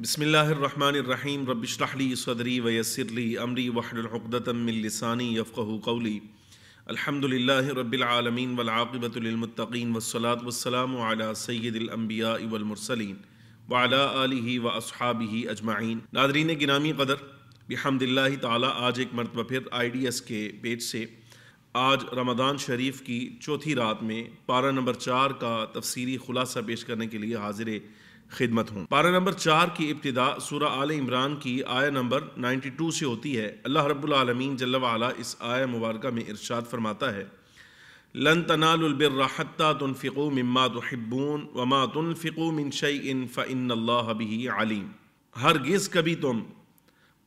بسم اللہ الرحمن الرحیم رب اشرح لی صدری ویسر لی امری واحلل عقدۃ من لسانی یفقہوا قولی الحمدللہ رب العالمین والعاقبۃ للمتقین والصلاة والسلام علی سید الانبیاء والمرسلین وعلی آلہ واصحابہ اجمعین۔ ناظرین گرامی قدر، بحمد اللہ تعالی آج ایک مرتبہ پھر IDS کے پیج سے آج رمضان شریف کی چوتھی رات میں پارہ نمبر 4 کا تفسیری خلاصہ پیش کرنے کے لیے حاضر خدمت ہوں۔ پارہ نمبر 4 کی ابتدا سورہ آل عمران کی آیہ نمبر 92 سے ہوتی ہے۔ اللہ رب العالمین جل وعلا اس آیہ مبارکہ میں ارشاد فرماتا ہے: لن تنالوا البر حتى تنفقوا مما تحبون وما تنفقوا من شيء فإن الله به علیم۔ ہرگز کبھی تم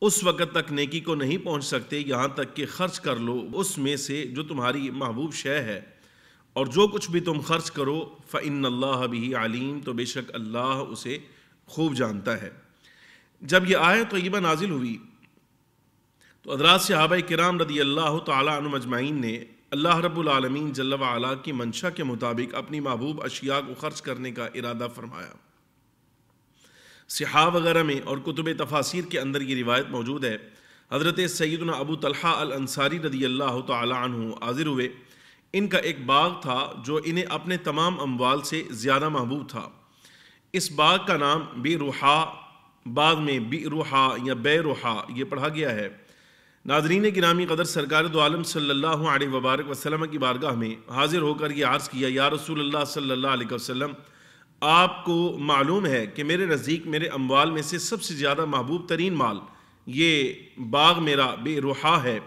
اس وقت تک نیکی کو نہیں پہنچ سکتے یہاں تک کہ خرچ کر لو اس میں سے جو تمہاری محبوب شے ہے، اور جو کچھ بھی تم خرچ کرو فإن اللہ بہ علیم، تو بے شک اللہ اسے خوب جانتا ہے۔ جب یہ آیت طیبہ نازل ہوئی تو حضرات صحابہ کرام رضی اللہ تعالی عنہم اجمعین نے اللہ رب العالمین جل وعلا کی منشا کے مطابق اپنی محبوب اشیاء کو خرچ کرنے کا ارادہ فرمایا۔ صحاح وغیرہ میں اور کتب تفاسیر کے اندر یہ روایت موجود ہے۔ حضرت سیدنا ابو طلحہ الانصاری رضی اللہ تعالی عنہ حاضر ہوئے۔ ان کا ایک باغ تھا جو انہیں اپنے تمام اموال سے زیادہ محبوب تھا۔ اس باغ کا نام بیروحا، بعد میں بیروحا یا بیروحا یہ پڑھا گیا ہے۔ ناظرین گرامی قدر، سرکار دو عالم صلی اللہ علیہ وبارک وسلم کی بارگاہ میں حاضر ہو کر یہ عرض کیا: یا رسول اللہ صلی اللہ علیہ وسلم، آپ کو معلوم ہے کہ میرے نزدیک میرے اموال میں سے سب سے زیادہ محبوب ترین مال یہ باغ میرا بیروحا ہے۔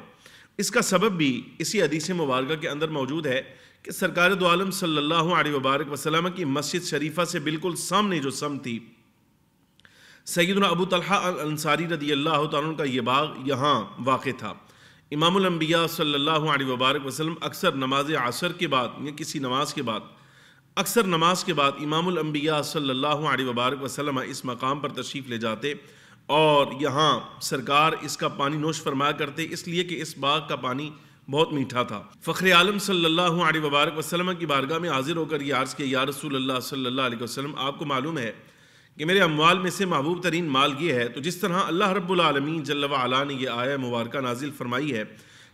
اس کا سبب بھی اسی حدیث مبارکہ کے اندر موجود ہے کہ سرکار دو عالم صلی اللہ علیہ وبارک وسلم کی مسجد شریفہ سے بالکل سامنے جو سمت تھی، سیدنا ابو طلحہ الانصاری رضی اللہ تعالیٰ عنہ کا یہ باغ یہاں واقع تھا۔ امام الانبیاء صلی اللہ علیہ وبارک وسلم اکثر نماز عصر کے بعد یا کسی نماز کے بعد، اکثر نماز کے بعد امام الانبیاء صلی اللہ علیہ وبارک وسلم اس مقام پر تشریف لے جاتے اور یہاں سرکار اس کا پانی نوش فرمایا کرتے، اس لیے کہ اس باغ کا پانی بہت میٹھا تھا۔ فخر عالم صلی اللہ علیہ وبارک وسلم کی بارگاہ میں حاضر ہو کر یہ عرض کیا: یا رسول اللہ صلی اللہ علیہ وسلم، آپ کو معلوم ہے کہ میرے اموال میں سے محبوب ترین مال یہ ہے، تو جس طرح اللہ رب العالمین جل وعلا نے یہ آیہ مبارکہ نازل فرمائی ہے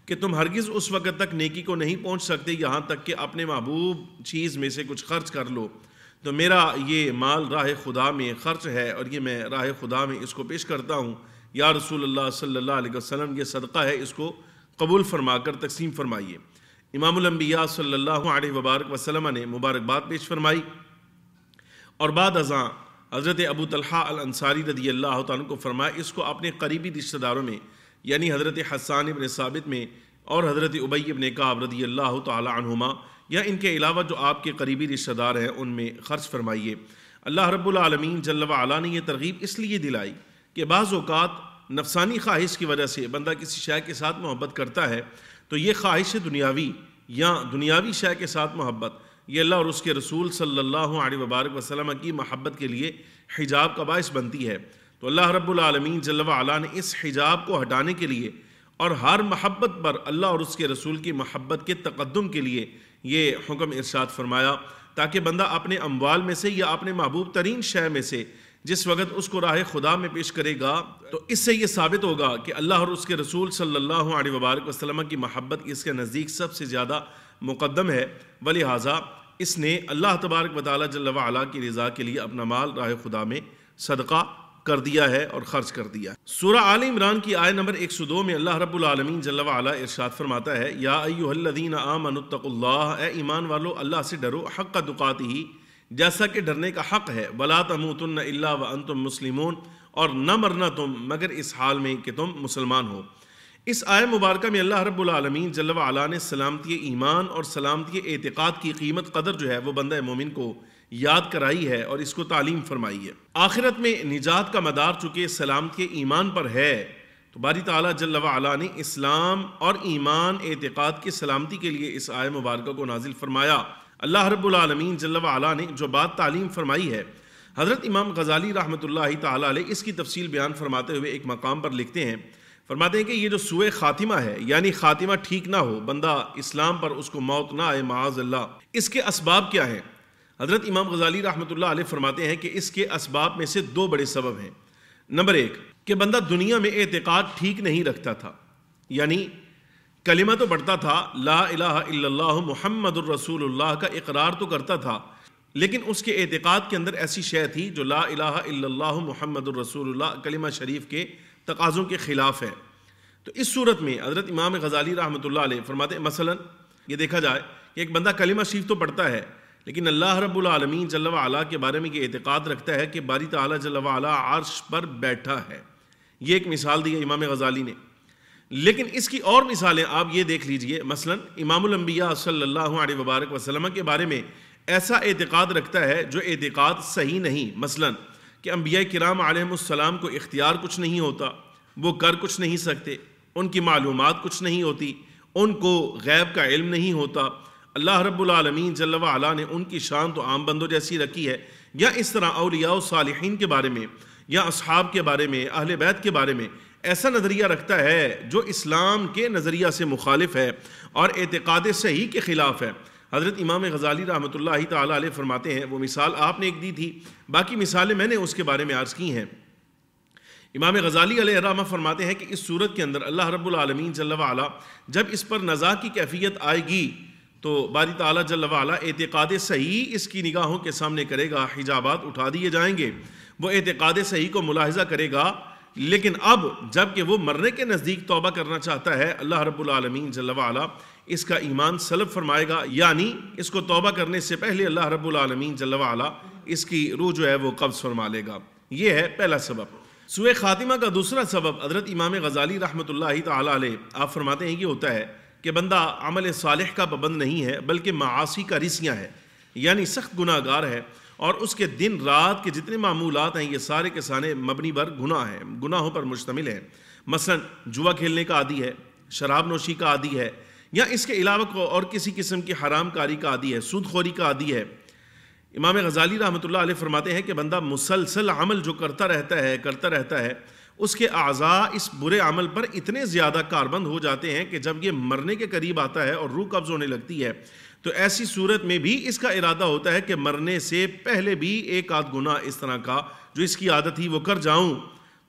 کہ تم ہرگز اس وقت تک نیکی کو نہیں پہنچ سکتے یہاں تک کہ اپنے محبوب چیز میں سے کچھ خرچ کر لو، تو میرا یہ مال راہ خدا میں خرچ ہے اور یہ میں راہ خدا میں اس کو پیش کرتا ہوں۔ یا رسول اللہ صلی اللہ علیہ وسلم، یہ صدقہ ہے، اس کو قبول فرما کر تقسیم فرمائیے۔ امام الانبیاء صلی اللہ علیہ وبارک وسلم نے مبارکباد پیش فرمائی اور بعد ازاں حضرت ابو طلحہ الانصاری رضی اللہ تعالیٰ کو فرمایا اس کو اپنے قریبی رشتہ داروں میں یعنی حضرت حسان بن ثابت میں اور حضرت ابی بن کعب رضی اللہ تعالی عنہما یا ان کے علاوہ جو آپ کے قریبی رشتہ دار ہیں ان میں خرچ فرمائیے۔ اللہ رب العالمین جل وعلا نے یہ ترغیب اس لیے دلائی کہ بعض اوقات نفسانی خواہش کی وجہ سے بندہ کسی شے کے ساتھ محبت کرتا ہے تو یہ خواہش دنیاوی یا دنیاوی شے کے ساتھ محبت یہ اللہ اور اس کے رسول صلی اللہ علیہ وبارک وسلم کی محبت کے لیے حجاب کا باعث بنتی ہے۔ تو اللہ رب العالمین جل وعلا نے اس حجاب کو ہٹانے کے لیے اور ہر محبت پر اللہ اور اس کے رسول کی محبت کے تقدم کے لیے یہ حکم ارشاد فرمایا، تاکہ بندہ اپنے اموال میں سے یا اپنے محبوب ترین شے میں سے جس وقت اس کو راہ خدا میں پیش کرے گا تو اس سے یہ ثابت ہوگا کہ اللہ اور اس کے رسول صلی اللہ علیہ وبارک وسلم کی محبت اس کے نزدیک سب سے زیادہ مقدم ہے، ولہٰذا اس نے اللہ تبارک و تعالی جل وعلا کی رضا کے لیے اپنا مال راہ خدا میں صدقہ کر دیا ہے اور خرچ کر دیا ہے۔ سورہ آل عمران کی آیہ نمبر 102 میں اللہ رب العالمین جل وعلا ارشاد فرماتا ہے: یا ایھا الذین آمنوا اتقوا اللہ، اے ایمان والو اللہ سے ڈرو، حق تقاتہ، جیسا کہ ڈرنے کا حق ہے، ولا تموتن الا وانتم مسلمون، اور نہ مرنا تم مگر اس حال میں کہ تم مسلمان ہو۔ اس آیہ مبارکہ میں اللہ رب العالمین جل وعلا نے سلامتی ایمان اور سلامتی اعتقاد کی قیمت قدر جو ہے وہ بندہ مومن کو یاد کرائی ہے اور اس کو تعلیم فرمائی ہے۔ آخرت میں نجات کا مدار چونکہ سلامتی ایمان پر ہے تو باری تعالیٰ جل وعلا نے اسلام اور ایمان اعتقاد کی سلامتی کے لیے اس آیہ مبارکہ کو نازل فرمایا۔ اللہ رب العالمین جل وعلا نے جو بات تعلیم فرمائی ہے، حضرت امام غزالی رحمۃ اللہ تعالیٰ علیہ اس کی تفصیل بیان فرماتے ہوئے ایک مقام پر لکھتے ہیں کہ یہ جو سوء خاتمہ ہے یعنی خاتمہ ٹھیک نہ ہو، بندہ اسلام پر اس کو موت نہ آئے معاذ اللہ، اس کے اسباب کیا ہیں؟ حضرت امام غزالی رحمۃ اللہ علیہ فرماتے ہیں کہ اس کے اسباب میں سے 2 بڑے سبب ہیں۔ نمبر 1 کہ بندہ دنیا میں اعتقاد ٹھیک نہیں رکھتا تھا، یعنی کلمہ تو پڑھتا تھا، لا الہ الا اللہ محمد الرسول اللہ کا اقرار تو کرتا تھا، لیکن اس کے اعتقاد کے اندر ایسی شے تھی جو لا الہ الا اللہ محمد الرسول اللہ کلمہ شریف کے تقاضوں کے خلاف ہے۔ تو اس صورت میں حضرت امام غزالی رحمۃ اللہ علیہ فرماتے ہیں مثلا یہ دیکھا جائے کہ ایک بندہ کلمہ شریف تو پڑھتا ہے لیکن اللہ رب العالمین جل وعلا کے بارے میں یہ اعتقاد رکھتا ہے کہ باری تعالیٰ جل وعلا عرش پر بیٹھا ہے۔ یہ ایک مثال دی ہے امام غزالی نے، لیکن اس کی اور مثالیں آپ یہ دیکھ لیجئے، مثلا امام الانبیاء صلی اللہ علیہ وبارک وسلم کے بارے میں ایسا اعتقاد رکھتا ہے جو اعتقاد صحیح نہیں، مثلا کہ انبیاء کرام علیہم السلام کو اختیار کچھ نہیں ہوتا، وہ کر کچھ نہیں سکتے، ان کی معلومات کچھ نہیں ہوتی، ان کو غیب کا علم نہیں ہوتا، اللہ رب العالمین جل وعلا نے ان کی شان تو عام بندوں جیسی رکھی ہے، یا اس طرح اولیاء و صالحین کے بارے میں یا اصحاب کے بارے میں، اہل بیت کے بارے میں ایسا نظریہ رکھتا ہے جو اسلام کے نظریہ سے مخالف ہے اور اعتقاد صحیح کے خلاف ہے۔ حضرت امام غزالی رحمۃ اللہ تعالیٰ علیہ فرماتے ہیں، وہ مثال آپ نے ایک دی تھی، باقی مثالیں میں نے اس کے بارے میں عرض کی ہیں۔ امام غزالی علیہ الرحمہ فرماتے ہیں کہ اس صورت کے اندر اللہ رب العالمین جل وعلا جب اس پر نزاع کی کیفیت آئے گی تو باری تعالیٰ جل وعلا اعتقاد صحیح اس کی نگاہوں کے سامنے کرے گا، حجابات اٹھا دیے جائیں گے، وہ اعتقاد صحیح کو ملاحظہ کرے گا۔ لیکن اب جب کہ وہ مرنے کے نزدیک توبہ کرنا چاہتا ہے، اللہ رب العالمین جل وعلا اس کا ایمان سلب فرمائے گا، یعنی اس کو توبہ کرنے سے پہلے اللہ رب العالمین جل وعلا اس کی روح جو ہے وہ قبض فرما لے گا۔ یہ ہے پہلا سبب۔ سوء خاتمہ کا دوسرا سبب حضرت امام غزالی رحمۃ اللہ تعالیٰ علیہ آپ فرماتے ہیں یہ ہوتا ہے کہ بندہ عمل صالح کا پابند نہیں ہے بلکہ معاصی کا رسیاں ہے، یعنی سخت گناہ گار ہے، اور اس کے دن رات کے جتنے معمولات ہیں یہ سارے کے سارے مبنی پر گناہ ہیں، گناہوں پر مشتمل ہیں۔ مثلا جوا کھیلنے کا عادی ہے، شراب نوشی کا عادی ہے، یا اس کے علاوہ اور کسی قسم کی حرام کاری کا عادی ہے، سود خوری کا عادی ہے۔ امام غزالی رحمۃ اللہ علیہ فرماتے ہیں کہ بندہ مسلسل عمل جو کرتا رہتا ہے اس کے اعضاء اس برے عمل پر اتنے زیادہ کاربند ہو جاتے ہیں کہ جب یہ مرنے کے قریب آتا ہے اور روح قبض ہونے لگتی ہے تو ایسی صورت میں بھی اس کا ارادہ ہوتا ہے کہ مرنے سے پہلے بھی ایک آدھ گناہ اس طرح کا جو اس کی عادت تھی وہ کر جاؤں۔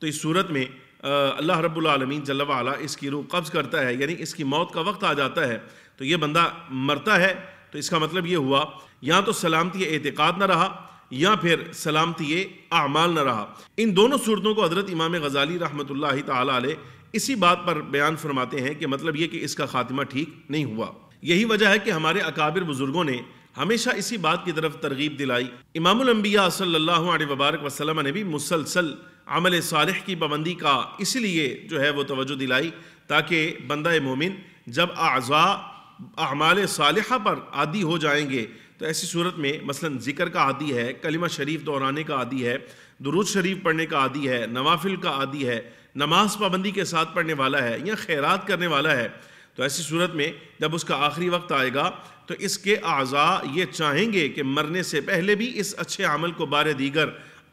تو اس صورت میں اللہ رب العالمین جل وعلا اس کی روح قبض کرتا ہے، یعنی اس کی موت کا وقت آ جاتا ہے تو یہ بندہ مرتا ہے۔ تو اس کا مطلب یہ ہوا یا تو سلامتی اعتقاد نہ رہا یا پھر سلامتی اعمال نہ رہا۔ ان دونوں صورتوں کو حضرت امام غزالی رحمۃ اللہ تعالیٰ علیہ اسی بات پر بیان فرماتے ہیں کہ مطلب یہ کہ اس کا خاتمہ ٹھیک نہیں ہوا۔ یہی وجہ ہے کہ ہمارے اکابر بزرگوں نے ہمیشہ اسی بات کی طرف ترغیب دلائی۔ امام الانبیاء صلی اللہ علیہ وبارک وسلم نے بھی مسلسل عمل صالح کی پابندی کا اس لیے جو ہے وہ توجہ دلائی تاکہ بندہ مومن جب اعمال صالحہ پر عادی ہو جائیں گے تو ایسی صورت میں مثلا ذکر کا عادی ہے، کلمہ شریف دہرانے کا عادی ہے، درود شریف پڑھنے کا عادی ہے، نوافل کا عادی ہے، نماز پابندی کے ساتھ پڑھنے والا ہے یا خیرات کرنے والا ہے، تو ایسی صورت میں جب اس کا آخری وقت آئے گا تو اس کے اعضاء یہ چاہیں گے کہ مرنے سے پہلے بھی اس اچھے عمل کو بار دیگر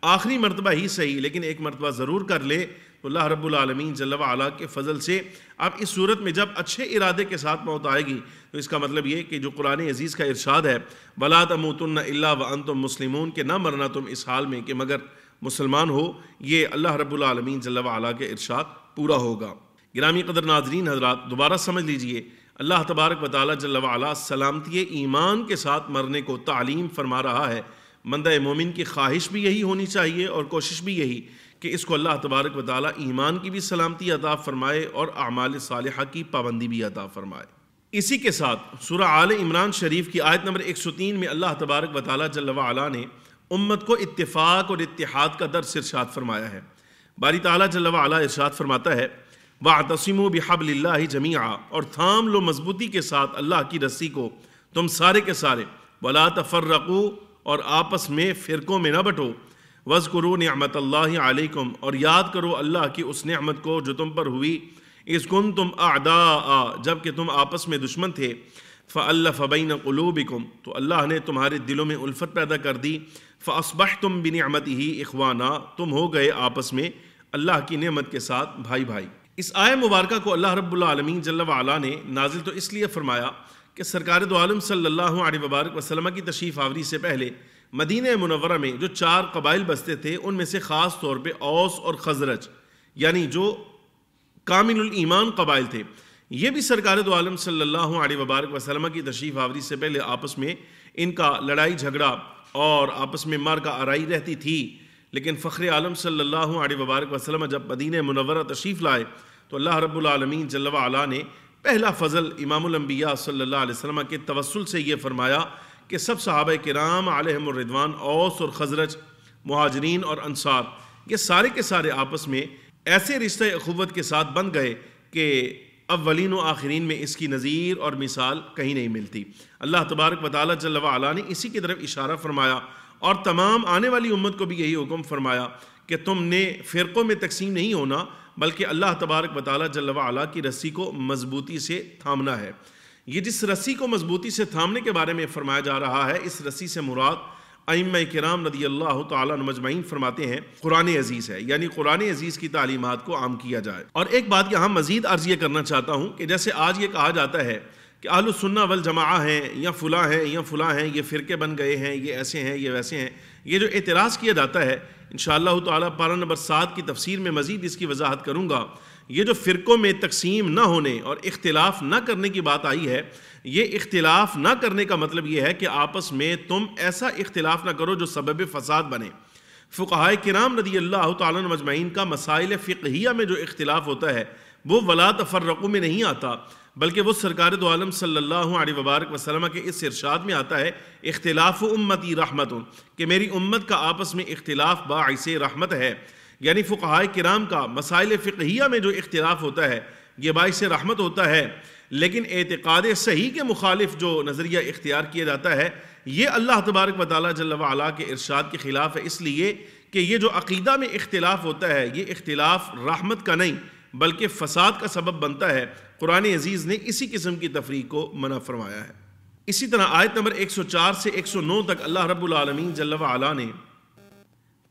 آخری مرتبہ ہی صحیح لیکن ایک مرتبہ ضرور کر لے۔ تو اللہ رب العالمین جل وعلا کے فضل سے اب اس صورت میں جب اچھے ارادے کے ساتھ موت آئے گی تو اس کا مطلب یہ کہ جو قرآن عزیز کا ارشاد ہے وَلَا تَمُوتُنَّ إِلَّا وَأَنْتُمْ مُسْلِمُونَ کہ نہ مرنا تم اس حال میں کہ مگر مسلمان ہو، یہ اللہ رب العالمین جل وعلا کے ارشاد پورا ہوگا۔ گرامی قدر ناظرین حضرات، دوبارہ سمجھ لیجئے، اللہ تبارک و تعالیٰ جل وعلا سلامتی ایمان کے ساتھ مرنے کو تعلیم فرما رہا ہے۔ بندہ مومن کی خواہش بھی یہی ہونی چاہیے اور کوشش بھی یہی کہ اس کو اللہ تبارک و تعالیٰ ایمان کی بھی سلامتی عطا فرمائے اور اعمال صالحہ کی پابندی بھی عطا فرمائے۔ اسی کے ساتھ سورہ آل عمران شریف کی آیت نمبر 103 میں اللہ تبارک و تعالیٰ جل وعلا نے امت کو اتفاق اور اتحاد کا درس ارشاد فرمایا ہے۔ باری تعالیٰ جل وعلا ارشاد فرماتا ہے وَاعْتَصِمُوا بِحَبْلِ اللَّهِ جَمِيعًا اور تھام لو مضبوطی کے ساتھ اللہ کی رسی کو تم سارے کے سارے، وَلَا تَفَرَّقُوا اور آپس میں فرقوں میں نہ بٹو، وَاذْكُرُوا نِعْمَةَ اللَّهِ عَلَيْكُمْ اور یاد کرو اللہ کی اس نعمت کو جو تم پر ہوئی، اِذْ كُنْتُمْ أَعْدَاءً جب کہ تم آپس میں دشمن تھے، فَأَلَّفَ بَيْنَ قُلُوبِكُمْ تو اللہ نے تمہارے دلوں میں الفت پیدا کر دی، فَأَصْبَحْتُمْ بِنِعْمَتِهِ إِخْوَانًا تم ہو گئے آپس میں اللہ کی نعمت کے ساتھ بھائی بھائی۔ اس آیہ مبارکہ کو اللہ رب العالمین جل وعلا نے نازل تو اس لیے فرمایا کہ سرکار دو عالم صلی اللہ علیہ وبارک وسلم کی تشریف آوری سے پہلے مدینہ منورہ میں جو 4 قبائل بستے تھے ان میں سے خاص طور پہ اوس اور خزرج یعنی جو کامل الایمان قبائل تھے، یہ بھی سرکار دو عالم صلی اللہ علیہ وبارک وسلم کی تشریف آوری سے پہلے آپس میں ان کا لڑائی جھگڑا اور آپس میں مار کا آرائی رہتی تھی، لیکن فخر عالم صلی اللہ علیہ وبارک وسلم جب مدینہ منورہ تشریف لائے تو اللہ رب العالمین جل وعلا نے پہلا فضل امام الانبیاء صلی اللہ علیہ وسلم کے توسل سے یہ فرمایا کہ سب صحابہ کرام علیہم الرضوان، اوس اور خزرج، مہاجرین اور انصار، یہ سارے کے سارے آپس میں ایسے رشتہ اخوت کے ساتھ بن گئے کہ اولین و آخرین میں اس کی نظیر اور مثال کہیں نہیں ملتی۔ اللہ تبارک و تعالیٰ جل وعلا نے اسی کی طرف اشارہ فرمایا اور تمام آنے والی امت کو بھی یہی حکم فرمایا کہ تم نے فرقوں میں تقسیم نہیں ہونا، بلکہ اللہ تبارک و تعالیٰ جل وعلا کی رسی کو مضبوطی سے تھامنا ہے۔ یہ جس رسی کو مضبوطی سے تھامنے کے بارے میں فرمایا جا رہا ہے، اس رسی سے مراد ائمہ کرام رضی اللہ تعالیٰ عنہ مجمعین فرماتے ہیں قرآن عزیز ہے، یعنی قرآن عزیز کی تعلیمات کو عام کیا جائے۔ اور ایک بات یہاں مزید عرض یہ کرنا چاہتا ہوں کہ جیسے آج یہ کہا جاتا ہے کہ اہل السنہ والجماعہ ہیں یا فلاں ہیں یا فلاں ہیں، یہ فرقے بن گئے ہیں، یہ ایسے ہیں، یہ ویسے ہیں، یہ جو اعتراض کیا جاتا ہے، انشاءاللہ تعالیٰ پارہ نمبر 7 کی تفسیر میں مزید اس کی وضاحت کروں گا۔ یہ جو فرقوں میں تقسیم نہ ہونے اور اختلاف نہ کرنے کی بات آئی ہے، یہ اختلاف نہ کرنے کا مطلب یہ ہے کہ آپس میں تم ایسا اختلاف نہ کرو جو سبب فساد بنے۔ فقہائے کرام رضی اللہ تعالیٰ عنہ مجمعین کا مسائل فقہیہ میں جو اختلاف ہوتا ہے وہ ولا تفرقوا میں نہیں آتا، بلکہ وہ سرکار دو عالم صلی اللہ علیہ وبارک وسلم کے اس ارشاد میں آتا ہے اختلاف امتی رحمت، کہ میری امت کا آپس میں اختلاف باعث رحمت ہے۔ یعنی فقہائے کرام کا مسائل فقہیہ میں جو اختلاف ہوتا ہے یہ باعث رحمت ہوتا ہے، لیکن اعتقاد صحیح کے مخالف جو نظریہ اختیار کیا جاتا ہے یہ اللہ تبارک و تعالیٰ جل وعلا کے ارشاد کے خلاف ہے، اس لیے کہ یہ جو عقیدہ میں اختلاف ہوتا ہے یہ اختلاف رحمت کا نہیں بلکہ فساد کا سبب بنتا ہے۔ قرآن عزیز نے اسی قسم کی تفریق کو منع فرمایا ہے۔ اسی طرح آیت نمبر 104 سے 109 تک اللہ رب العالمین جل وعلا نے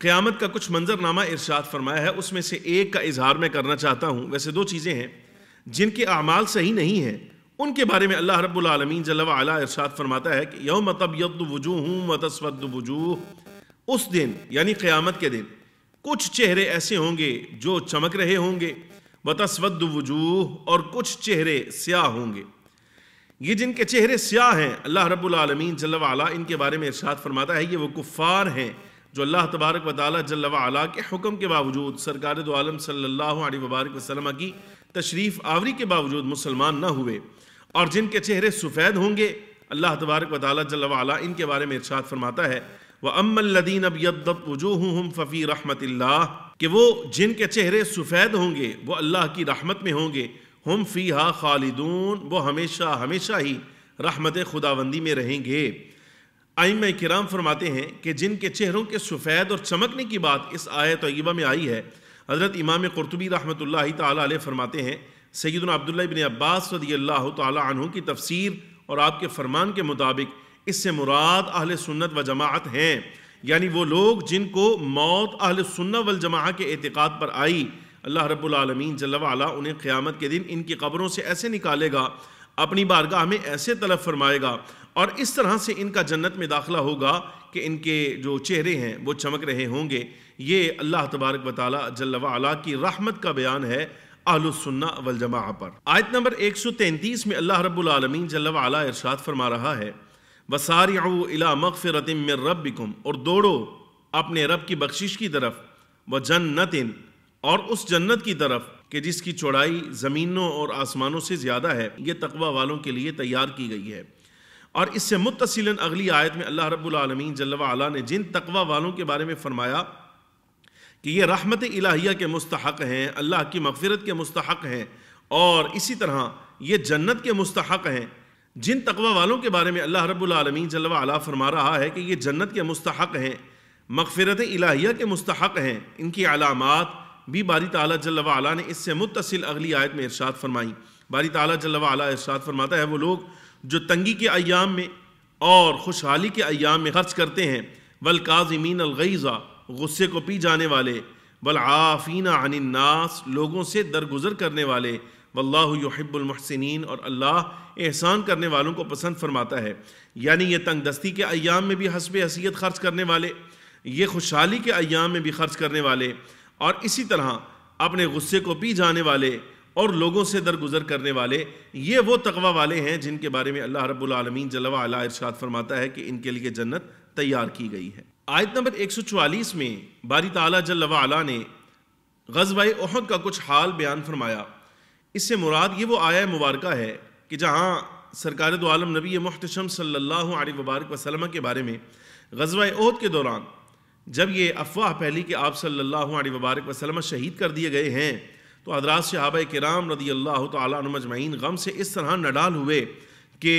قیامت کا کچھ منظرنامہ ارشاد فرمایا ہے، اس میں سے ایک کا اظہار میں کرنا چاہتا ہوں۔ ویسے 2 چیزیں ہیں، جن کے اعمال صحیح نہیں ہیں ان کے بارے میں اللہ رب العالمین جل وعلا ارشاد فرماتا ہے کہ یوم تبیض وجوہ وتسود وجوہ، اس دن یعنی قیامت کے دن کچھ چہرے ایسے ہوں گے جو چمک رہے ہوں گے، وتسود وجوہ، اور کچھ چہرے سیاہ ہوں گے۔ یہ جن کے چہرے سیاہ ہیں اللہ رب العالمین جل وعلا ان کے بارے میں ارشاد فرماتا ہے یہ وہ کفار ہیں جو اللہ تبارک و تعالیٰ جل وعلا کے حکم کے باوجود سرکار دو عالم صلی اللہ علیہ وبارک وسلم کی تشریف آوری کے باوجود مسلمان نہ ہوئے، اور جن کے چہرے سفید ہوں گے اللہ تبارک و تعالیٰ جل وعلا ان کے بارے میں ارشاد فرماتا ہے وَأَمَّا الَّذِينَ ابْيَضَّتْ وُجُوهُهُمْ فَفِي رَحْمَةِ اللَّهِ، کہ وہ جن کے چہرے سفید ہوں گے وہ اللہ کی رحمت میں ہوں گے، ہم فیہا خالدون، وہ ہمیشہ ہمیشہ ہی رحمت خداوندی میں رہیں گے۔ ائمہ کرام فرماتے ہیں کہ جن کے چہروں کے سفید اور چمکنے کی بات اس آیت طیبہ میں آئی ہے، حضرت امام قرطبی رحمۃ اللہ تعالیٰ علیہ فرماتے ہیں سیدنا عبداللہ ابن عباس رضی اللہ تعالیٰ عنہ کی تفسیر اور آپ کے فرمان کے مطابق اس سے مراد اہل سنت و جماعت ہیں، یعنی وہ لوگ جن کو موت اہل سنت والجماعہ کے اعتقاد پر آئی، اللہ رب العالمین جل وعلا انہیں قیامت کے دن ان کی قبروں سے ایسے نکالے گا، اپنی بارگاہ میں ایسے طلب فرمائے گا اور اس طرح سے ان کا جنت میں داخلہ ہوگا کہ ان کے جو چہرے ہیں وہ چمک رہے ہوں گے۔ یہ اللہ تبارک و تعالیٰ جل وعلا کی رحمت کا بیان ہے اہل السنہ والجماعہ پر۔ آیت نمبر 133 میں اللہ رب العالمین جل وعلا ارشاد فرما رہا ہے وَسَارِعُوا إِلَىٰ مَغْفِرَةٍ مِّن رَبِّكُمْ، اور دوڑو اپنے رب کی بخشش کی طرف، وَجَنَّةٍ، اور اس جنت کی طرف کہ جس کی چوڑائی زمینوں اور آسمانوں سے زیادہ ہے، یہ تقوی والوں کے لیے تیار کی گئی ہے۔ اور اس سے متصلاً اگلی آیت میں اللہ رب العالمین جل وعلا نے جن تقوی والوں کے بارے میں فرمایا کہ یہ رحمت الہیہ کے مستحق ہیں، اللہ کی مغفرت کے مستحق ہیں، اور اسی طرح یہ جنت کے مستحق ہیں، جن تقوی والوں کے بارے میں اللہ رب العالمین جل وعلا فرما رہا ہے کہ یہ جنت کے مستحق ہیں، مغفرت الہیہ کے مستحق ہیں، ان کی علامات بھی باری تعالیٰ جل وعلا نے اس سے متصل اگلی آیت میں ارشاد فرمائی۔ باری تعالیٰ جل وعلا ارشاد فرماتا ہے وہ لوگ جو تنگی کے ایام میں اور خوشحالی کے ایام میں خرچ کرتے ہیں، والکاظمین الغیظ، غصے کو پی جانے والے، والعافین عن الناس، لوگوں سے درگزر کرنے والے، واللہ یحب المحسنین، اور اللہ احسان کرنے والوں کو پسند فرماتا ہے۔ یعنی یہ تنگ دستی کے ایام میں بھی حسب حیثیت خرچ کرنے والے، یہ خوشحالی کے ایام میں بھی خرچ کرنے والے، اور اسی طرح اپنے غصے کو پی جانے والے اور لوگوں سے درگزر کرنے والے، یہ وہ تقوی والے ہیں جن کے بارے میں اللہ رب العالمین جل وعلا ارشاد فرماتا ہے کہ ان کے لیے جنت تیار کی گئی ہے۔ آیت نمبر 144 میں باری تعالیٰ جل وعلا نے غزوہ احد کا کچھ حال بیان فرمایا۔ اس سے مراد یہ وہ آیہ مبارکہ ہے کہ جہاں سرکار دو عالم نبی محتشم صلی اللہ علیہ وبارک وسلم کے بارے میں غزوہ احد کے دوران جب یہ افواہ پھیلی کہ آپ صلی اللہ علیہ وبارک وسلم شہید کر دیے گئے ہیں، تو حضرات صحابہ کرام رضی اللہ تعالیٰ عنہم اجمعین غم سے اس طرح نڈال ہوئے کہ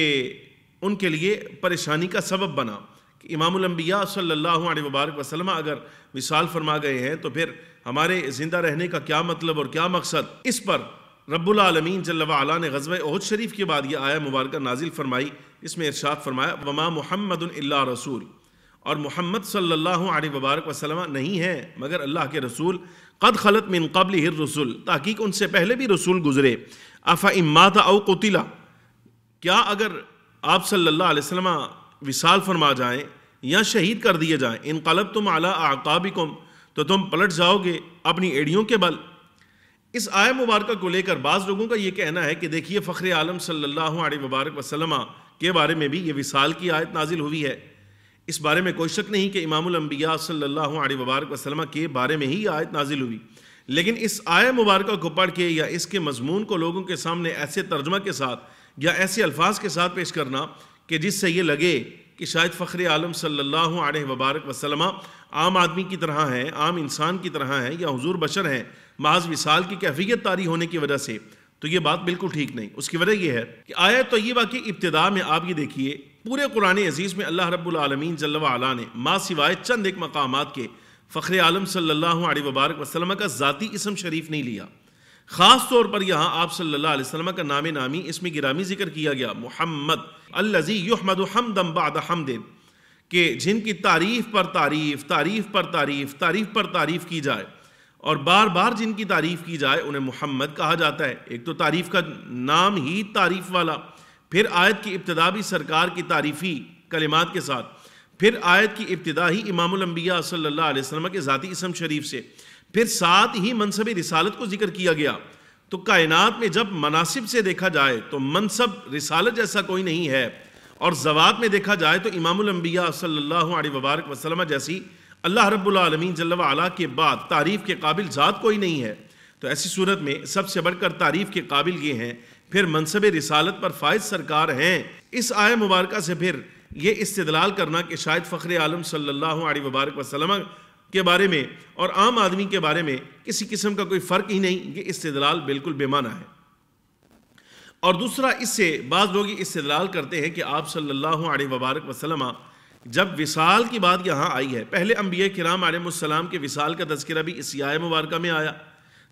ان کے لیے پریشانی کا سبب بنا کہ امام الانبیاء صلی اللہ علیہ وبارک وسلم اگر وصال فرما گئے ہیں تو پھر ہمارے زندہ رہنے کا کیا مطلب اور کیا مقصد۔ اس پر رب العالمین جل وعلا نے غزوہ احد شریف کے بعد یہ آیہ مبارکہ نازل فرمائی، اس میں ارشاد فرمایا وما محمد الا رسول، اور محمد صلی اللہ علیہ وبارک وسلم نہیں ہے مگر اللہ کے رسول، قد خلت من قبلہ الرسل، تحقیق ان سے پہلے بھی رسول گزرے، افإن مات او قتل، کیا اگر آپ صلی اللہ علیہ وسلم وصال فرما جائیں یا شہید کر دیے جائیں، انقلبتم علی اعقابکم، تو تم پلٹ جاؤ گے اپنی ایڑیوں کے بل۔ اس آیہ مبارکہ کو لے کر بعض لوگوں کا یہ کہنا ہے کہ دیکھیے فخر عالم صلی اللہ علیہ وبارک وسلم کے بارے میں بھی یہ وصال کی آیت نازل ہوئی ہے۔ اس بارے میں کوئی شک نہیں کہ امام الانبیاء صلی اللہ علیہ وبارک وسلم کے بارے میں ہی آیت نازل ہوئی، لیکن اس آیہ مبارکہ کو پڑھ کے یا اس کے مضمون کو لوگوں کے سامنے ایسے ترجمہ کے ساتھ یا ایسے الفاظ کے ساتھ پیش کرنا کہ جس سے یہ لگے کہ شاید فخر عالم صلی اللہ علیہ وبارک وسلم عام آدمی کی طرح ہیں، عام انسان کی طرح ہیں، یا حضور بشر ہیں محض وصال کی کیفیت طاری ہونے کی وجہ سے، تو یہ بات بالکل ٹھیک نہیں۔ اس کی وجہ یہ ہے کہ آیت طیبہ کی ابتدا میں آپ یہ دیکھیے پورے قرآن عزیز میں اللہ رب العالمین جل وعلا نے ما سوائے چند ایک مقامات کے فخر عالم صلی اللہ علیہ وبارک وسلم کا ذاتی اسم شریف نہیں لیا۔ خاص طور پر یہاں آپ صلی اللہ علیہ وسلم کا نام نامی اسم گرامی ذکر کیا گیا، محمد الذی یحمد حمدا بعد حمد، کہ جن کی تعریف پر تعریف، تعریف پر تعریف، تعریف پر تعریف کی جائے، اور بار بار جن کی تعریف کی جائے انہیں محمد کہا جاتا ہے۔ ایک تو تعریف کا نام ہی تعریف والا، پھر آیت کی ابتدا بھی سرکار کی تعریفی کلمات کے ساتھ، پھر آیت کی ابتدا ہی امام الانبیاء صلی اللہ علیہ وسلم کے ذاتی اسم شریف سے، پھر ساتھ ہی منصب رسالت کو ذکر کیا گیا۔ تو کائنات میں جب مناصب سے دیکھا جائے تو منصب رسالت جیسا کوئی نہیں ہے، اور ذوات میں دیکھا جائے تو امام الانبیاء صلی اللہ علیہ وبارک وسلم جیسی اللہ رب العالمین جل وعلا کے بعد تعریف کے قابل ذات کوئی نہیں ہے۔ تو ایسی صورت میں سب سے بڑھ کر تعریف کے قابل یہ ہیں، پھر منصب رسالت پر فائز سرکار ہیں۔ اس آیہ مبارکہ سے پھر یہ استدلال کرنا کہ شاید فخر عالم صلی اللہ علیہ وبارک وسلم کے بارے میں اور عام آدمی کے بارے میں کسی قسم کا کوئی فرق ہی نہیں، یہ استدلال بالکل بے معنی ہے۔ اور دوسرا، اس سے بعض لوگ یہ استدلال کرتے ہیں کہ آپ صلی اللہ علیہ وبارک وسلم جب وصال کی بات یہاں آئی ہے، پہلے انبیاء کرام علیہ السلام کے وصال کا تذکرہ بھی اس آیہ مبارکہ میں آیا،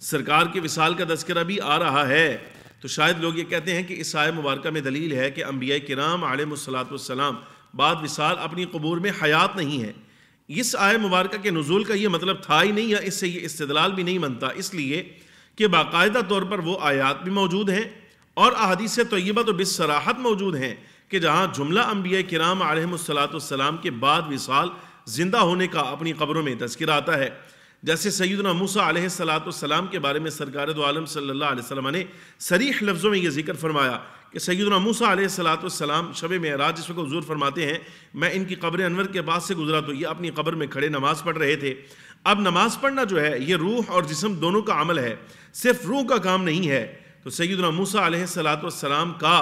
سرکار کے وصال کا تذکرہ بھی آ رہا ہے، تو شاید لوگ یہ کہتے ہیں کہ اس آیہ مبارکہ میں دلیل ہے کہ انبیاء کرام علیہ السلام بعد وصال اپنی قبور میں حیات نہیں ہے۔ اس آیہ مبارکہ کے نزول کا یہ مطلب تھا ہی نہیں، یا اس سے یہ استدلال بھی نہیں بنتا، اس لیے کہ باقاعدہ طور پر وہ آیات بھی موجود ہیں اور احادیث طیبہ تو بالصراحت موجود ہیں کہ جہاں جملہ انبیاء کرام علیہ السلام کے بعد وصال زندہ ہونے کا اپنی قبروں میں تذکرہ آتا ہے۔ جیسے سیدنا موسیٰ علیہ السلام کے بارے میں سرکار دو عالم صلی اللہ علیہ وسلم نے صریح لفظوں میں یہ ذکر فرمایا کہ سیدنا موسیٰ علیہ السلام شب معراج جس وقت حضور فرماتے ہیں میں ان کی قبر انور کے پاس سے گزرا تو یہ اپنی قبر میں کھڑے نماز پڑھ رہے تھے۔ اب نماز پڑھنا جو ہے یہ روح اور جسم دونوں کا عمل ہے، صرف روح کا کام نہیں ہے۔ تو سیدنا موسیٰ علیہ السلام کا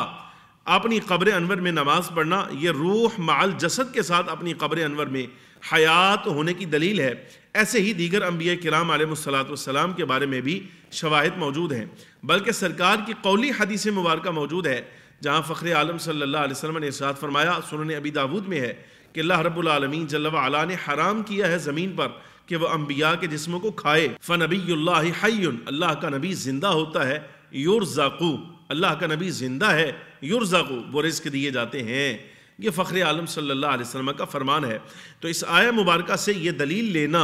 اپنی قبر انور میں نماز پڑھنا یہ روح مع الجسد کے ساتھ اپنی قبر انور میں حیات ہونے کی دلیل ہے۔ ایسے ہی دیگر انبیاء کرام علیہ السلام کے بارے میں بھی شواہد موجود ہیں، بلکہ سرکار کی قولی حدیث مبارکہ موجود ہے جہاں فخر عالم صلی اللہ علیہ وسلم نے ارشاد فرمایا، سنن ابی داود میں ہے کہ اللہ رب العالمین جل وعلا نے حرام کیا ہے زمین پر کہ وہ انبیاء کے جسموں کو کھائے۔ فنبی اللہ حی، اللہ کا نبی زندہ ہوتا ہے، یرزقو، اللہ کا نبی زندہ ہے، یرزقو، وہ رزق دیے جاتے ہیں۔ یہ فخر عالم صلی اللہ علیہ وسلم کا فرمان ہے۔ تو اس آیہ مبارکہ سے یہ دلیل لینا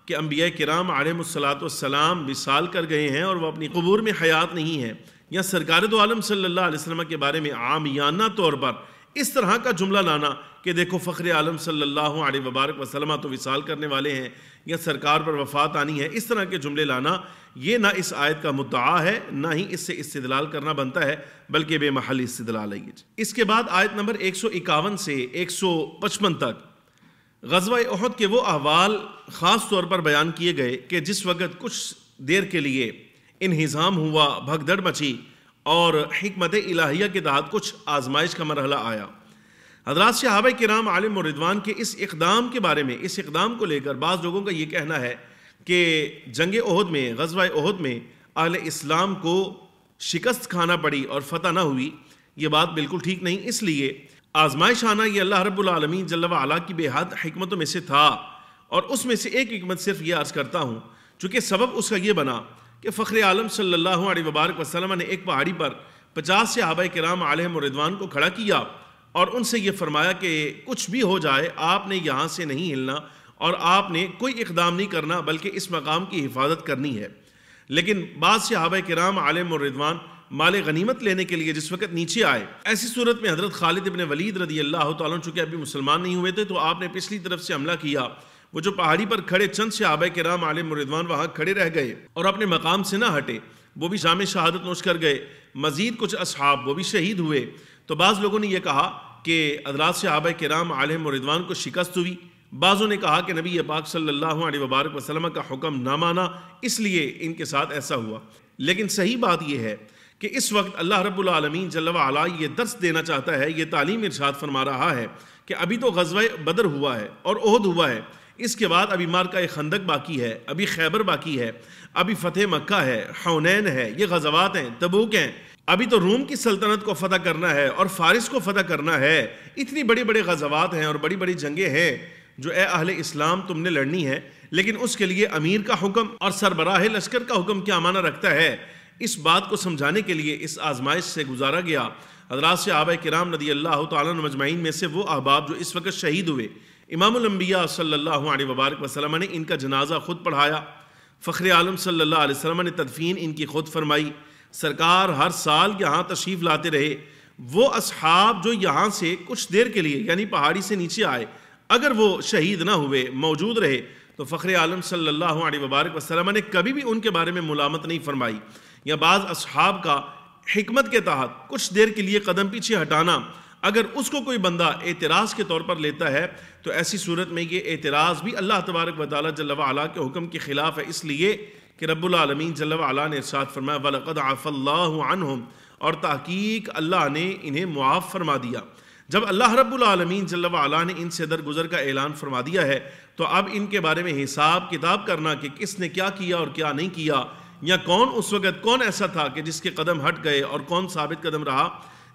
کہ انبیاء کرام علیہ السلام وصال کر گئے ہیں اور وہ اپنی قبور میں حیات نہیں ہیں، یا سرکار دو عالم صلی اللہ علیہ وسلم کے بارے میں عامیانہ طور پر اس طرح کا جملہ لانا کہ دیکھو فخر عالم صلی اللہ علیہ وبارک وسلم تو وصال کرنے والے ہیں یا سرکار پر وفات آنی ہے، اس طرح کے جملے لانا یہ نہ اس آیت کا مدعا ہے، نہ ہی اس سے استدلال کرنا بنتا ہے، بلکہ بے محل استدلال ہے یہ۔ اس کے بعد آیت نمبر 151 سے 155 تک غزوہ احد کے وہ احوال خاص طور پر بیان کیے گئے کہ جس وقت کچھ دیر کے لیے انہزام ہوا، بھگدڑ مچی اور حکمت الہیہ کے تحت کچھ آزمائش کا مرحلہ آیا۔ حضرات صحابہ کرام علیہم الرضوان کے اس اقدام کے بارے میں، اس اقدام کو لے کر بعض لوگوں کا یہ کہنا ہے کہ جنگ احد میں، غزوہ احد میں اہل اسلام کو شکست کھانا پڑی اور فتح نہ ہوئی۔ یہ بات بالکل ٹھیک نہیں، اس لیے آزمائش آنا یہ اللہ رب العالمین جل وعلا کی بے حد حکمتوں میں سے تھا، اور اس میں سے ایک حکمت صرف یہ عرض کرتا ہوں، چونکہ سبب اس کا یہ بنا کہ فخر عالم صلی اللہ علیہ وبارک وسلم نے ایک پہاڑی پر 50 صحابہ کرام علیہم الرضوان کو کھڑا کیا اور ان سے یہ فرمایا کہ کچھ بھی ہو جائے آپ نے یہاں سے نہیں ہلنا اور آپ نے کوئی اقدام نہیں کرنا، بلکہ اس مقام کی حفاظت کرنی ہے۔ لیکن بعض صحابہ کرام علیہم الرضوان مال غنیمت لینے کے لیے جس وقت نیچے آئے، ایسی صورت میں حضرت خالد ابن ولید رضی اللہ تعالیٰ عنہ چونکہ ابھی مسلمان نہیں ہوئے تھے تو آپ نے پچھلی طرف سے حملہ کیا۔ وہ جو پہاڑی پر کھڑے چند صحابہ کرام علیہم الرضوان وہاں کھڑے رہ گئے اور اپنے مقام سے نہ ہٹے، وہ بھی جام شہادت نوش کر گئے۔ مزید کچھ اصحاب وہ بھی شہید ہوئے۔ تو بعض لوگوں نے یہ کہا کہ حضرات صحابہ کرام علیہم الرضوان کو شکست ہوئی، بعضوں نے کہا کہ نبی پاک صلی اللہ علیہ وبارک وسلم کا حکم نہ مانا، اس لیے ان کے ساتھ ایسا ہوا۔ لیکن صحیح بات یہ ہے کہ اس وقت اللہ رب العالمین جل وعلا یہ درس دینا چاہتا ہے، یہ تعلیم ارشاد فرما رہا ہے کہ ابھی تو غزوہ بدر ہوا ہے اور احد ہوا ہے، اس کے بعد ابھی معرکہ خندق باقی ہے، ابھی خیبر باقی ہے، ابھی فتح مکہ ہے، حنین ہے، یہ غزوات ہیں، تبوک ہیں، ابھی تو روم کی سلطنت کو فتح کرنا ہے اور فارس کو فتح کرنا ہے۔ اتنی بڑی بڑی غزوات ہیں اور بڑی بڑی جنگیں ہیں جو اے اہل اسلام تم نے لڑنی ہے، لیکن اس کے لیے امیر کا حکم اور سربراہ لشکر کا حکم کیا معنی رکھتا ہے، اس بات کو سمجھانے کے لیے اس آزمائش سے گزارا گیا۔ حضرات صحابہ کرام رضی اللہ تعالیٰ عنہ مجمعین میں سے وہ احباب جو اس وقت شہید ہوئے، امام الانبیاء صلی اللہ علیہ وبارک وسلم نے ان کا جنازہ خود پڑھایا، فخر عالم صلی اللہ علیہ وسلم نے تدفین ان کی خود فرمائی، سرکار ہر سال یہاں تشریف لاتے رہے۔ وہ اصحاب جو یہاں سے کچھ دیر کے لیے یعنی پہاڑی سے نیچے آئے، اگر وہ شہید نہ ہوئے، موجود رہے، تو فخر عالم صلی اللہ علیہ وبارک وسلم نے کبھی بھی ان کے بارے میں ملامت نہیں فرمائی۔ یا بعض اصحاب کا حکمت کے تحت کچھ دیر کے لیے قدم پیچھے ہٹانا، اگر اس کو کوئی بندہ اعتراض کے طور پر لیتا ہے تو ایسی صورت میں یہ اعتراض بھی اللہ تبارک و تعالیٰ جل وعلا کے حکم کے خلاف ہے، اس لیے کہ رب العالمین جل وعلا نے ارشاد فرمایا وَلَقَدْ عَفَى اللَّهُ عَنْهُمْ، اور تحقیق اللہ نے انہیں معاف فرما دیا۔ جب اللہ رب العالمین جل وعلا نے ان سے درگزر کا اعلان فرما دیا ہے تو اب ان کے بارے میں حساب کتاب کرنا کہ کس نے کیا کیا اور کیا نہیں کیا، یا کون اس وقت کون ایسا تھا کہ جس کے قدم ہٹ گئے اور کون ثابت قدم رہا،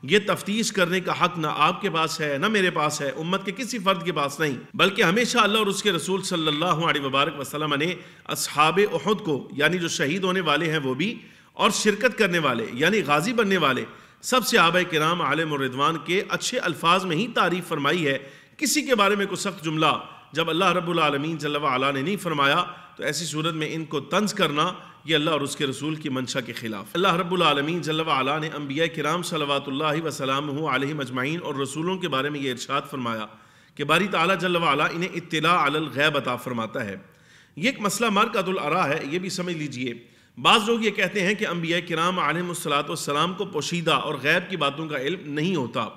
یہ تفتیش کرنے کا حق نہ آپ کے پاس ہے نہ میرے پاس ہے، امت کے کسی فرد کے پاس نہیں، بلکہ ہمیشہ اللہ اور اس کے رسول صلی اللہ علیہ وبارک وسلم نے اصحاب احد کو، یعنی جو شہید ہونے والے ہیں وہ بھی، اور شرکت کرنے والے یعنی غازی بننے والے سب صحابہ کرام علیہم الرضوان کے اچھے الفاظ میں ہی تعریف فرمائی ہے۔ کسی کے بارے میں کوئی سخت جملہ جب اللہ رب العالمین جل وعلا نے نہیں فرمایا تو ایسی صورت میں ان کو طنز کرنا یہ اللہ اور اس کے رسول کی منشا کے خلاف۔ اللہ رب العالمین جل وعلا نے انبیاء کرام صلوات اللہ وسلامہ علیہم اجمعین اور رسولوں کے بارے میں یہ ارشاد فرمایا کہ باری تعالیٰ جل وعلا انہیں اطلاع علی الغیب عطا فرماتا ہے۔ یہ ایک مسئلہ مرکز الارا ہے، یہ بھی سمجھ لیجئے۔ بعض لوگ یہ کہتے ہیں کہ انبیاء کرام علیہم السلام کو پوشیدہ اور غیب کی باتوں کا علم نہیں ہوتا،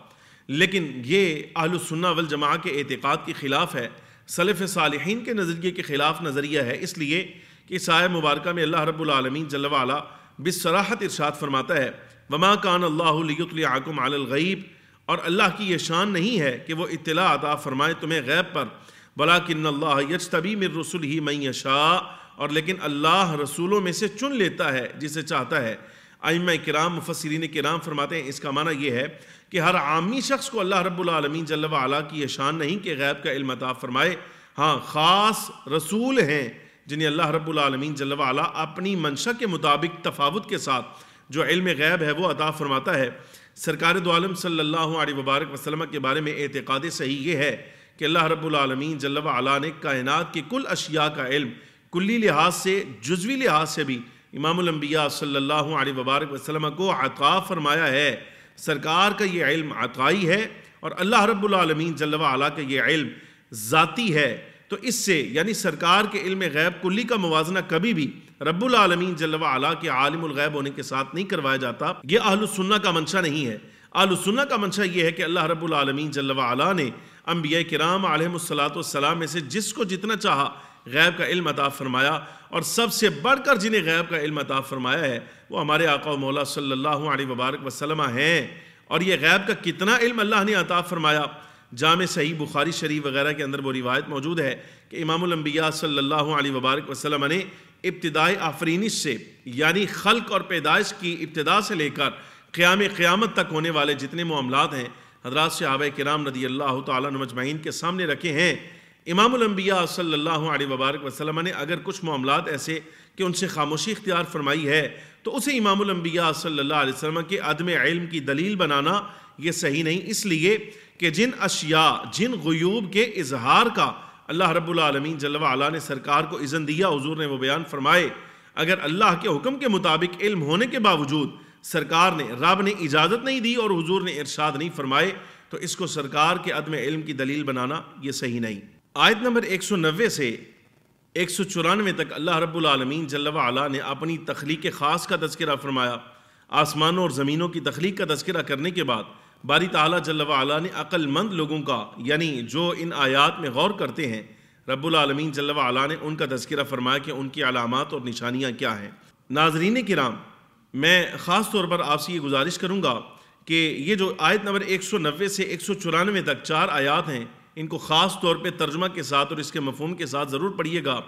لیکن یہ اہل السنہ والجماعہ کے اعتقاد کے خلاف ہے، سلف صالحین کے نظریے کے خلاف نظریہ ہے، اس لیے کہ اس آیہ مبارکہ میں اللہ رب العالمین جل وعلا بصراحت ارشاد فرماتا ہے وَمَا كَانَ اللَّهُ لِيُطْلِعَكُمْ عَلَى الْغَيْبِ، اور اللہ کی یہ شان نہیں ہے کہ وہ اطلاع عطا فرمائے تمہیں غیب پر، وَلَكِنَّ اللَّهَ يَجْتَبِي مِن رُّسُلِهِ مَن يَشَاءُ، اور لیکن اللہ رسولوں میں سے چن لیتا ہے جسے چاہتا ہے۔ ائمہ کرام مفسرین کرام فرماتے ہیں اس کا معنی یہ ہے کہ ہر عامی شخص کو اللہ رب العالمین جل وعلا کی یہ شان نہیں کہ غیب کا علم عطا فرمائے، ہاں خاص رسول ہیں جنہیں اللہ رب العالمین جل وعلا اپنی منشا کے مطابق تفاوت کے ساتھ جو علم غیب ہے وہ عطا فرماتا ہے۔ سرکار دو عالم صلی اللہ علیہ وبارک وسلم کے بارے میں اعتقاد صحیح یہ ہے کہ اللہ رب العالمین جل وعلا نے کائنات کی کل اشیاء کا علم کلی لحاظ سے جزوی لحاظ سے بھی امام الانبیاء صلی اللہ علیہ وبارک وسلم کو عطا فرمایا ہے۔ سرکار کا یہ علم عطائی ہے اور اللہ رب العالمین جل وعلا کا یہ علم ذاتی ہے، تو اس سے یعنی سرکار کے علم غیب کلی کا موازنہ کبھی بھی رب العالمین جل وعلا کے عالم الغیب ہونے کے ساتھ نہیں کروایا جاتا۔ یہ اہل السنہ کا منشا نہیں ہے۔ اہل السنہ کا منشا یہ ہے کہ اللہ رب العالمین جل وعلا نے انبیاء کرام علیہم السلام میں سے جس کو جتنا چاہا غیب کا علم عطا فرمایا، اور سب سے بڑھ کر جنہیں غیب کا علم عطا فرمایا ہے وہ ہمارے آقا و مولا صلی اللہ علیہ وبارک وسلم ہیں۔ اور یہ غیب کا کتنا علم اللہ نے عطا فرمایا، جامع صحیح بخاری شریف وغیرہ کے اندر وہ روایت موجود ہے کہ امام الانبیاء صلی اللہ علیہ وبارک وسلم نے ابتدائی آفرینش سے یعنی خلق اور پیدائش کی ابتدا سے لے کر قیامت تک ہونے والے جتنے معاملات ہیں حضرات صحابہ کرام رضی اللہ تعالیٰ عنہ مجمعین کے سامنے رکھے ہیں۔ امام الانبیاء صلی اللہ علیہ وبارک وسلم نے اگر کچھ معاملات ایسے کہ ان سے خاموشی اختیار فرمائی ہے تو اسے امام الانبیاء صلی اللہ علیہ وسلم کے عدم علم کی دلیل بنانا یہ صحیح نہیں، اس لیے کہ جن اشیاء جن غیوب کے اظہار کا اللہ رب العالمین جل وعلا نے سرکار کو اذن دیا، حضور نے وہ بیان فرمائے، اگر اللہ کے حکم کے مطابق علم ہونے کے باوجود سرکار نے رب نے اجازت نہیں دی اور حضور نے ارشاد نہیں فرمائے تو اس کو سرکار کے عدم علم کی دلیل بنانا یہ صحیح نہیں۔ آیت نمبر 190 سے 194 تک اللہ رب العالمین جل وعلا نے اپنی تخلیق خاص کا تذکرہ فرمایا۔ آسمانوں اور زمینوں کی تخلیق کا تذکرہ کرنے کے بعد باری تعالیٰ جل وعلا نے عقل مند لوگوں کا یعنی جو ان آیات میں غور کرتے ہیں رب العالمین جل وعلا نے ان کا تذکرہ فرمایا کہ ان کی علامات اور نشانیاں کیا ہیں۔ ناظرین کرام، میں خاص طور پر آپ سے یہ گزارش کروں گا کہ یہ جو آیت نمبر 190 سے 194 تک 4 آیات ہیں ان کو خاص طور پہ ترجمہ کے ساتھ اور اس کے مفہوم کے ساتھ ضرور پڑھیے گا۔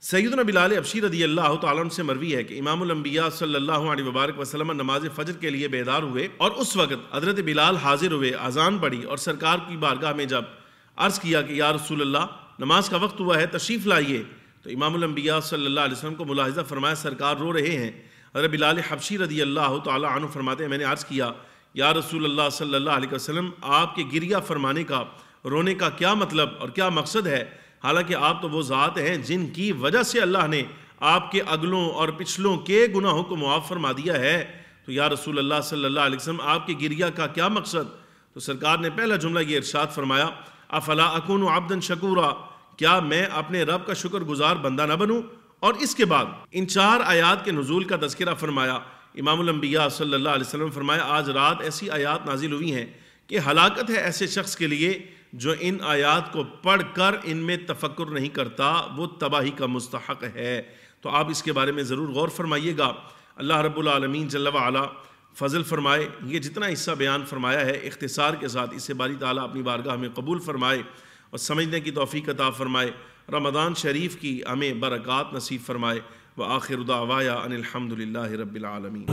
سیدنا بلال حبشی رضی اللہ تعالیٰ عنہ سے مروی ہے کہ امام الانبیاء صلی اللہ علیہ وبارک وسلم نماز فجر کے لیے بیدار ہوئے اور اس وقت حضرت بلال حاضر ہوئے، اذان پڑھی اور سرکار کی بارگاہ میں جب عرض کیا کہ یا رسول اللہ نماز کا وقت ہوا ہے تشریف لائیے، تو امام الانبیاء صلی اللہ علیہ وسلم کو ملاحظہ فرمایا سرکار رو رہے ہیں۔ حضرت بلال حبشی رضی اللہ تعالیٰ عنہ فرماتے ہیں میں نے عرض کیا یا رسول اللہ صلی اللہ علیہ وسلم آپ کے گریہ فرمانے کا رونے کا کیا مطلب اور کیا مقصد ہے، حالانکہ آپ تو وہ ذات ہیں جن کی وجہ سے اللہ نے آپ کے اگلوں اور پچھلوں کے گناہوں کو معاف فرما دیا ہے، تو یا رسول اللہ صلی اللہ علیہ وسلم آپ کے گریہ کا کیا مقصد؟ تو سرکار نے پہلا جملہ یہ ارشاد فرمایا افلا اکون عبدا شکورا، کیا میں اپنے رب کا شکر گزار بندہ نہ بنوں؟ اور اس کے بعد ان 4 آیات کے نزول کا تذکرہ فرمایا۔ امام الانبیاء صلی اللہ علیہ وسلم فرمایا آج رات ایسی آیات نازل ہوئی ہیں کہ ہلاکت ہے ایسے شخص کے لیے جو ان آیات کو پڑھ کر ان میں تفکر نہیں کرتا، وہ تباہی کا مستحق ہے۔ تو آپ اس کے بارے میں ضرور غور فرمائیے گا۔ اللہ رب العالمین جل وعلا فضل فرمائے، یہ جتنا حصہ بیان فرمایا ہے اختصار کے ساتھ اسے باری تعالیٰ اپنی بارگاہ میں قبول فرمائے اور سمجھنے کی توفیق عطا فرمائے، رمضان شریف کی ہمیں برکات نصیب فرمائے۔ وآخر دعوایا ان الحمد للہ رب العالمین۔